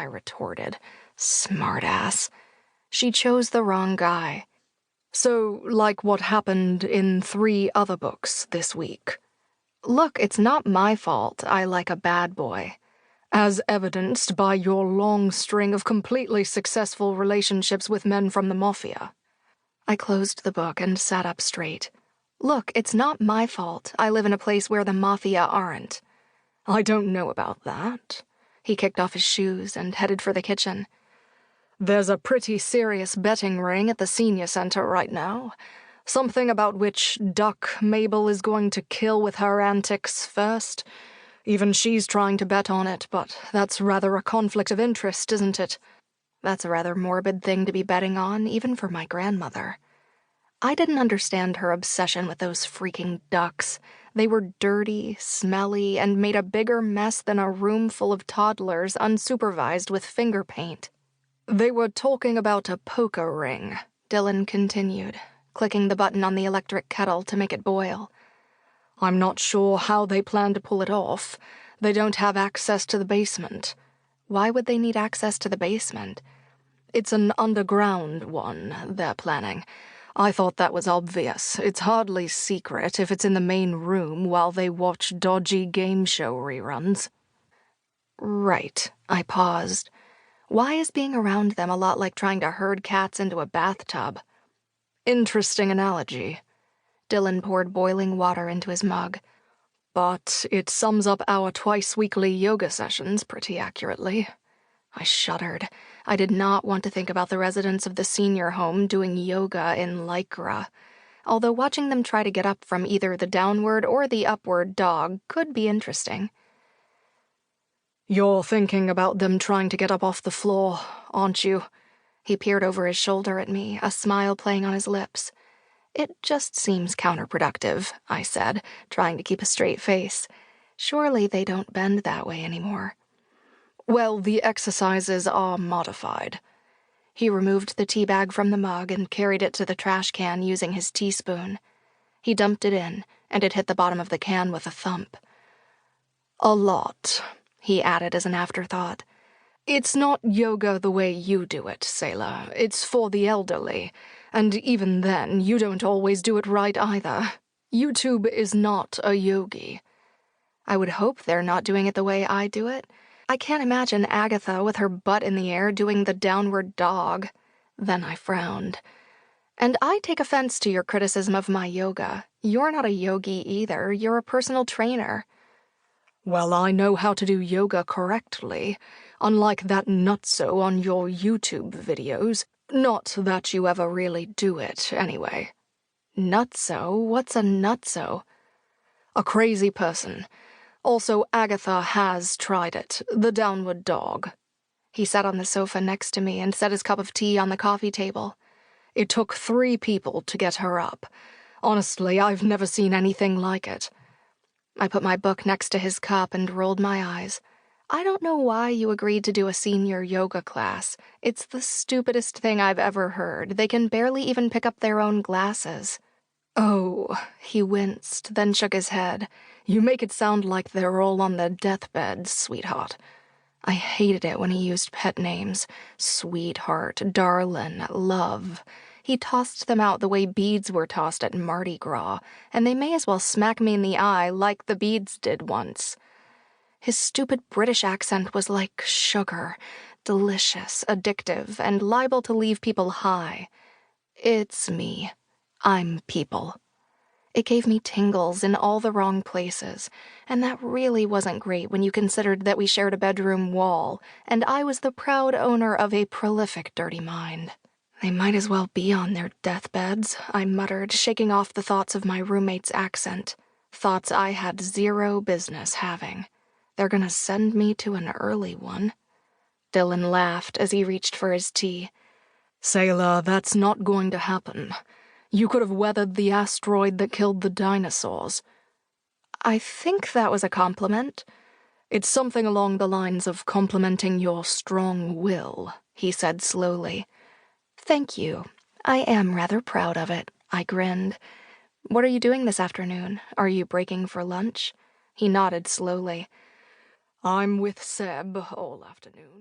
I retorted. Smartass. She chose the wrong guy. So, like what happened in 3 other books this week. Look, it's not my fault I like a bad boy, as evidenced by your long string of completely successful relationships with men from the Mafia. I closed the book and sat up straight. Look, it's not my fault I live in a place where the Mafia aren't. I don't know about that. He kicked off his shoes and headed for the kitchen. There's a pretty serious betting ring at the senior center right now. Something about which duck Mabel is going to kill with her antics first. Even she's trying to bet on it, but that's rather a conflict of interest, isn't it? That's a rather morbid thing to be betting on, even for my grandmother. I didn't understand her obsession with those freaking ducks. They were dirty, smelly, and made a bigger mess than a room full of toddlers unsupervised with finger paint. They were talking about a poker ring, Dylan continued, clicking the button on the electric kettle to make it boil. I'm not sure how they plan to pull it off. They don't have access to the basement. Why would they need access to the basement? It's an underground one they're planning. I thought that was obvious. It's hardly secret if it's in the main room while they watch dodgy game show reruns. Right, I paused. Why is being around them a lot like trying to herd cats into a bathtub? Interesting analogy. Dylan poured boiling water into his mug. But it sums up our twice-weekly yoga sessions pretty accurately. I shuddered. I did not want to think about the residents of the senior home doing yoga in Lycra, although watching them try to get up from either the downward or the upward dog could be interesting. You're thinking about them trying to get up off the floor, aren't you? He peered over his shoulder at me, a smile playing on his lips. It just seems counterproductive, I said, trying to keep a straight face. Surely they don't bend that way anymore. Well, the exercises are modified. He removed the tea bag from the mug and carried it to the trash can using his teaspoon. He dumped it in, and it hit the bottom of the can with a thump. A lot, he added as an afterthought. It's not yoga the way you do it, Saylor. It's for the elderly. And even then, you don't always do it right either. YouTube is not a yogi. I would hope they're not doing it the way I do it. I can't imagine Agatha with her butt in the air doing the downward dog. Then I frowned. And I take offense to your criticism of my yoga. You're not a yogi either. You're a personal trainer. Well, I know how to do yoga correctly, unlike that nutso on your YouTube videos. Not that you ever really do it, anyway. Nutso? What's a nutso? A crazy person. Also, Agatha has tried it, the downward dog. He sat on the sofa next to me and set his cup of tea on the coffee table. It took 3 people to get her up. Honestly, I've never seen anything like it. I put my book next to his cup and rolled my eyes. I don't know why you agreed to do a senior yoga class. It's the stupidest thing I've ever heard. They can barely even pick up their own glasses. Oh, he winced, then shook his head. You make it sound like they're all on their deathbeds, sweetheart. I hated it when he used pet names. Sweetheart, darlin', love. He tossed them out the way beads were tossed at Mardi Gras, and they may as well smack me in the eye like the beads did once. His stupid British accent was like sugar, delicious, addictive, and liable to leave people high. It's me. I'm people. It gave me tingles in all the wrong places, and that really wasn't great when you considered that we shared a bedroom wall, and I was the proud owner of a prolific dirty mind. They might as well be on their deathbeds, I muttered, shaking off the thoughts of my roommate's accent, thoughts I had zero business having. They're gonna send me to an early one. Dylan laughed as he reached for his tea. Saylor, that's not going to happen. You could have weathered the asteroid that killed the dinosaurs. I think that was a compliment. It's something along the lines of complimenting your strong will, he said slowly. Thank you. I am rather proud of it, I grinned. What are you doing this afternoon? Are you breaking for lunch? He nodded slowly. I'm with Seb all afternoon.